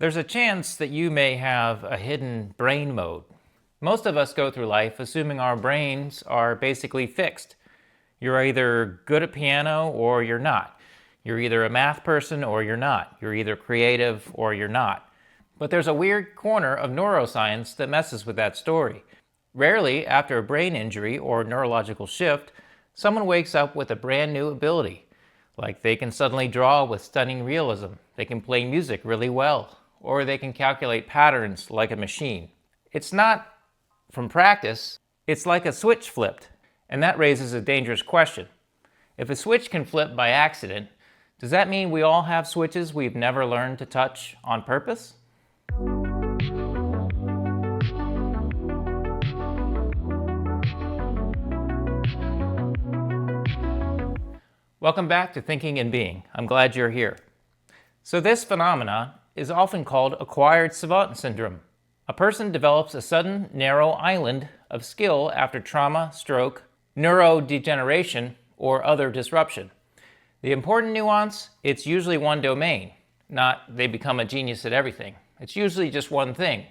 There's a chance that you may have a hidden brain mode. Most of us go through life assuming our brains are basically fixed. You're either good at piano or you're not. You're either a math person or you're not. You're either creative or you're not. But there's a weird corner of neuroscience that messes with that story. Rarely, after a brain injury or neurological shift, someone wakes up with a brand new ability. Like they can suddenly draw with stunning realism, they can play music really well, or they can calculate patterns like a machine. It's not from practice, it's like a switch flipped. And that raises a dangerous question. If a switch can flip by accident, does that mean we all have switches we've never learned to touch on purpose? Welcome back to Thinking and Being. I'm glad you're here. So this phenomena is often called acquired savant syndrome. A person develops a sudden narrow island of skill after trauma, stroke, neurodegeneration, or other disruption. The important nuance, it's usually one domain, not they become a genius at everything. It's usually just one thing.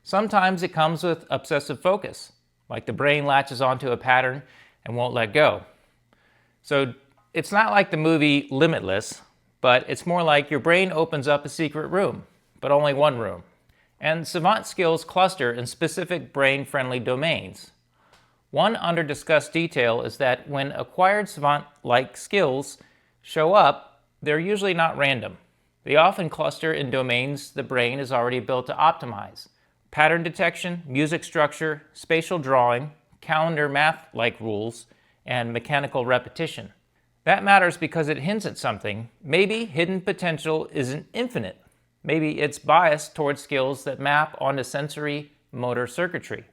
Sometimes it comes with obsessive focus, like the brain latches onto a pattern and won't let go. So it's not like the movie Limitless, but it's more like your brain opens up a secret room, but only one room. And savant skills cluster in specific brain-friendly domains. One under-discussed detail is that when acquired savant-like skills show up, they're usually not random. They often cluster in domains the brain is already built to optimize. Pattern detection, music structure, spatial drawing, calendar math-like rules, and mechanical repetition. That matters because it hints at something. Maybe hidden potential isn't infinite. Maybe it's biased towards skills that map onto sensory motor circuitry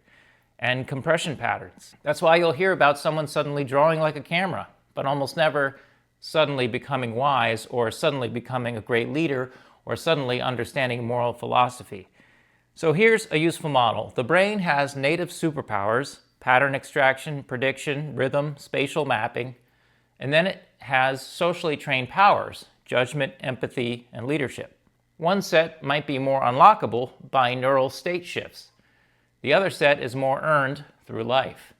and compression patterns. That's why you'll hear about someone suddenly drawing like a camera, but almost never suddenly becoming wise or suddenly becoming a great leader or suddenly understanding moral philosophy. So here's a useful model. The brain has native superpowers, pattern extraction, prediction, rhythm, spatial mapping, and then it has socially trained powers, judgment, empathy, and leadership. One set might be more unlockable by neural state shifts. The other set is more earned through life.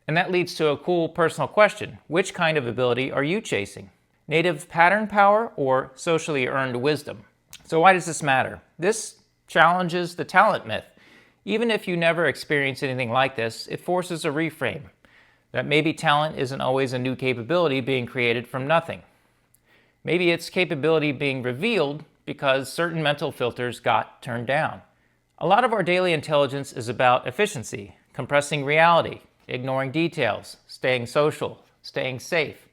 And that leads to a cool personal question. Which kind of ability are you chasing? Native pattern power or socially earned wisdom? So why does this matter? This challenges the talent myth. Even if you never experience anything like this, it forces a reframe. That maybe talent isn't always a new capability being created from nothing. Maybe it's capability being revealed because certain mental filters got turned down. A lot of our daily intelligence is about efficiency, compressing reality, ignoring details, staying social, staying safe.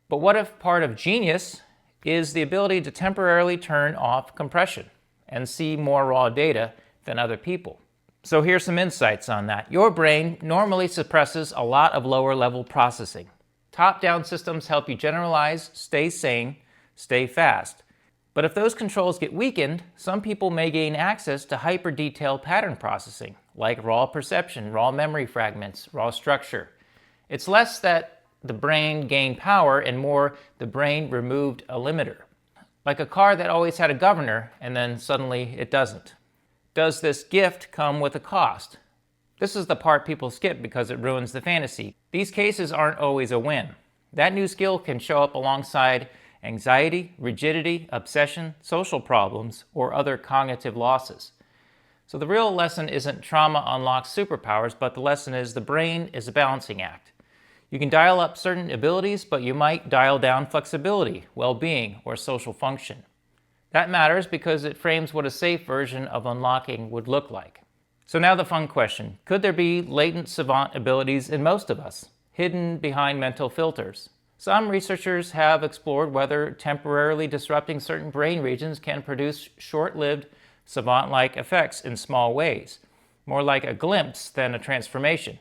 But what if part of genius is the ability to temporarily turn off compression and see more raw data than other people? So here's some insights on that. Your brain normally suppresses a lot of lower level processing. Top-down systems help you generalize, stay sane, stay fast. But if those controls get weakened, some people may gain access to hyper-detailed pattern processing, like raw perception, raw memory fragments, raw structure. It's less that the brain gained power and more the brain removed a limiter. Like a car that always had a governor and then suddenly it doesn't. Does this gift come with a cost? This is the part people skip because it ruins the fantasy. These cases aren't always a win. That new skill can show up alongside anxiety, rigidity, obsession, social problems, or other cognitive losses. So the real lesson isn't trauma unlocks superpowers, but the lesson is the brain is a balancing act. You can dial up certain abilities, but you might dial down flexibility, well-being, or social function. That matters because it frames what a safe version of unlocking would look like. So now the fun question. Could there be latent savant abilities in most of us, hidden behind mental filters? Some researchers have explored whether temporarily disrupting certain brain regions can produce short-lived savant-like effects in small ways, more like a glimpse than a transformation.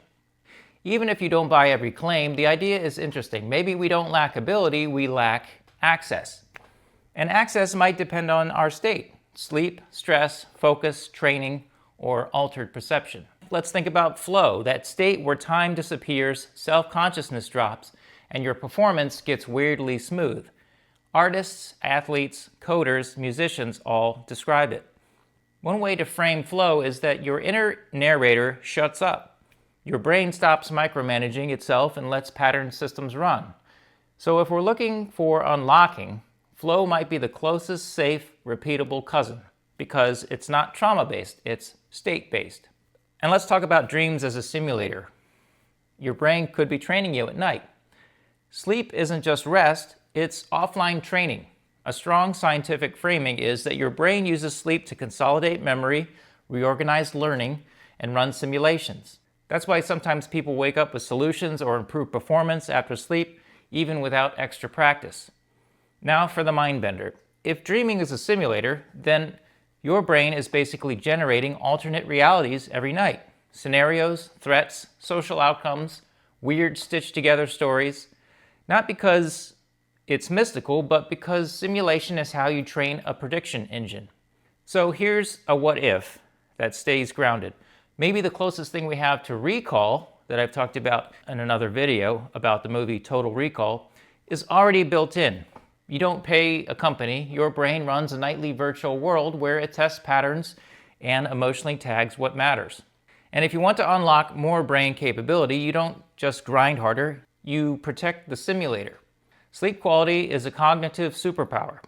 Even if you don't buy every claim, the idea is interesting. Maybe we don't lack ability, we lack access. And access might depend on our state: sleep, stress, focus, training, or altered perception. Let's think about flow, that state where time disappears, self-consciousness drops, and your performance gets weirdly smooth. Artists, athletes, coders, musicians all describe it. One way to frame flow is that your inner narrator shuts up. Your brain stops micromanaging itself and lets pattern systems run. So if we're looking for unlocking, flow might be the closest, safe, repeatable cousin, because it's not trauma-based, it's state-based. And let's talk about dreams as a simulator. Your brain could be training you at night. Sleep isn't just rest, it's offline training. A strong scientific framing is that your brain uses sleep to consolidate memory, reorganize learning, and run simulations. That's why sometimes people wake up with solutions or improve performance after sleep, even without extra practice. Now for the mind bender. If dreaming is a simulator, then your brain is basically generating alternate realities every night. Scenarios, threats, social outcomes, weird stitched together stories. Not because it's mystical, but because simulation is how you train a prediction engine. So here's a what if that stays grounded. Maybe the closest thing we have to recall that I've talked about in another video about the movie Total Recall is already built in. You don't pay a company, your brain runs a nightly virtual world where it tests patterns and emotionally tags what matters. And if you want to unlock more brain capability, you don't just grind harder, you protect the simulator. Sleep quality is a cognitive superpower,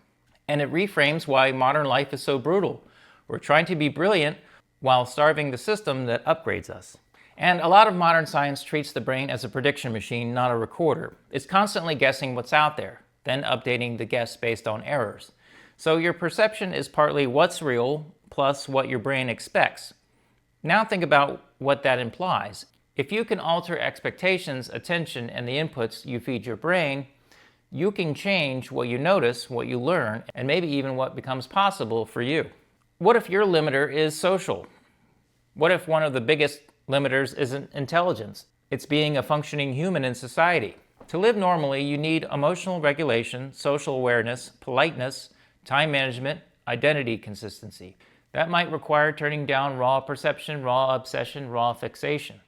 and it reframes why modern life is so brutal. We're trying to be brilliant while starving the system that upgrades us. And a lot of modern science treats the brain as a prediction machine, not a recorder. It's constantly guessing what's out there, then updating the guess based on errors. So your perception is partly what's real plus what your brain expects. Now think about what that implies. If you can alter expectations, attention, and the inputs you feed your brain, you can change what you notice, what you learn, and maybe even what becomes possible for you. What if your limiter is social? What if one of the biggest limiters isn't intelligence? It's being a functioning human in society. To live normally, you need emotional regulation, social awareness, politeness, time management, identity consistency. That might require turning down raw perception, raw obsession, raw fixation.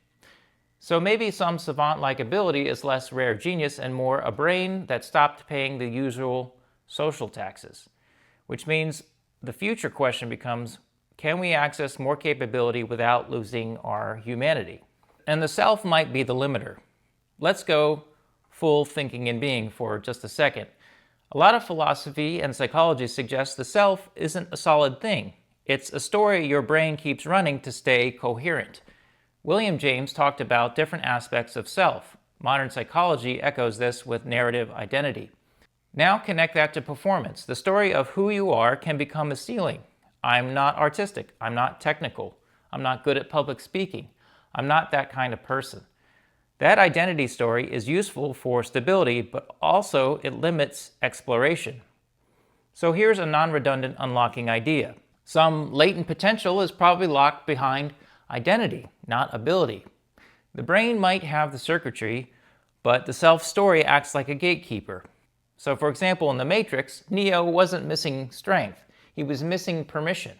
So maybe some savant-like ability is less rare genius and more a brain that stopped paying the usual social taxes. Which means the future question becomes, can we access more capability without losing our humanity? And the self might be the limiter. Let's go full thinking and being for just a second. A lot of philosophy and psychology suggests the self isn't a solid thing. It's a story your brain keeps running to stay coherent. William James talked about different aspects of self. Modern psychology echoes this with narrative identity. Now connect that to performance. The story of who you are can become a ceiling. I'm not artistic. I'm not technical. I'm not good at public speaking. I'm not that kind of person. That identity story is useful for stability, but also it limits exploration. So here's a non-redundant unlocking idea. Some latent potential is probably locked behind identity, not ability. The brain might have the circuitry, but the self-story acts like a gatekeeper. So for example, in The Matrix, Neo wasn't missing strength. He was missing permission.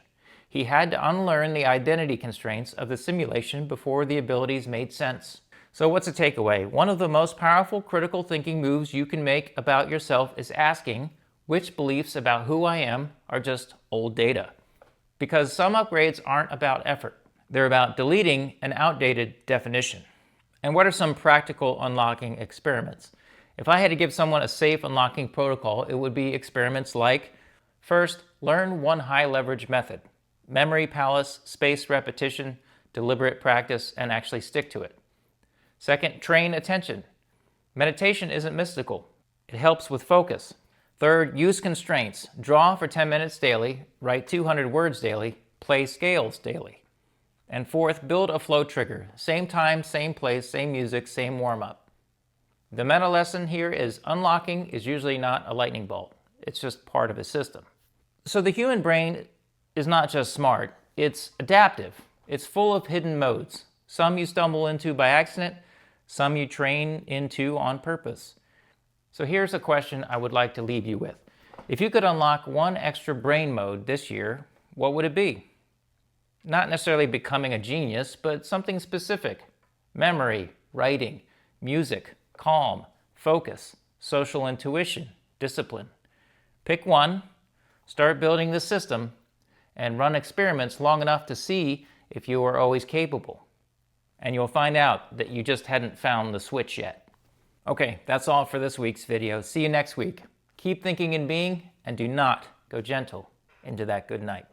He had to unlearn the identity constraints of the simulation before the abilities made sense. So what's the takeaway? One of the most powerful critical thinking moves you can make about yourself is asking which beliefs about who I am are just old data. Because some upgrades aren't about effort. They're about deleting an outdated definition. And what are some practical unlocking experiments? If I had to give someone a safe unlocking protocol, it would be experiments like, first, learn one high leverage method. Memory palace, spaced repetition, deliberate practice, and actually stick to it. Second, train attention. Meditation isn't mystical. It helps with focus. Third, use constraints. Draw for 10 minutes daily, write 200 words daily, play scales daily. And fourth, build a flow trigger. Same time, same place, same music, same warm-up. The meta lesson here is unlocking is usually not a lightning bolt. It's just part of a system. So the human brain is not just smart, it's adaptive. It's full of hidden modes. Some you stumble into by accident, some you train into on purpose. So here's a question I would like to leave you with. If you could unlock one extra brain mode this year, what would it be? Not necessarily becoming a genius, but something specific. Memory, writing, music, calm, focus, social intuition, discipline. Pick one, start building the system, and run experiments long enough to see if you are always capable. And you'll find out that you just hadn't found the switch yet. Okay, that's all for this week's video. See you next week. Keep thinking and being, and do not go gentle into that good night.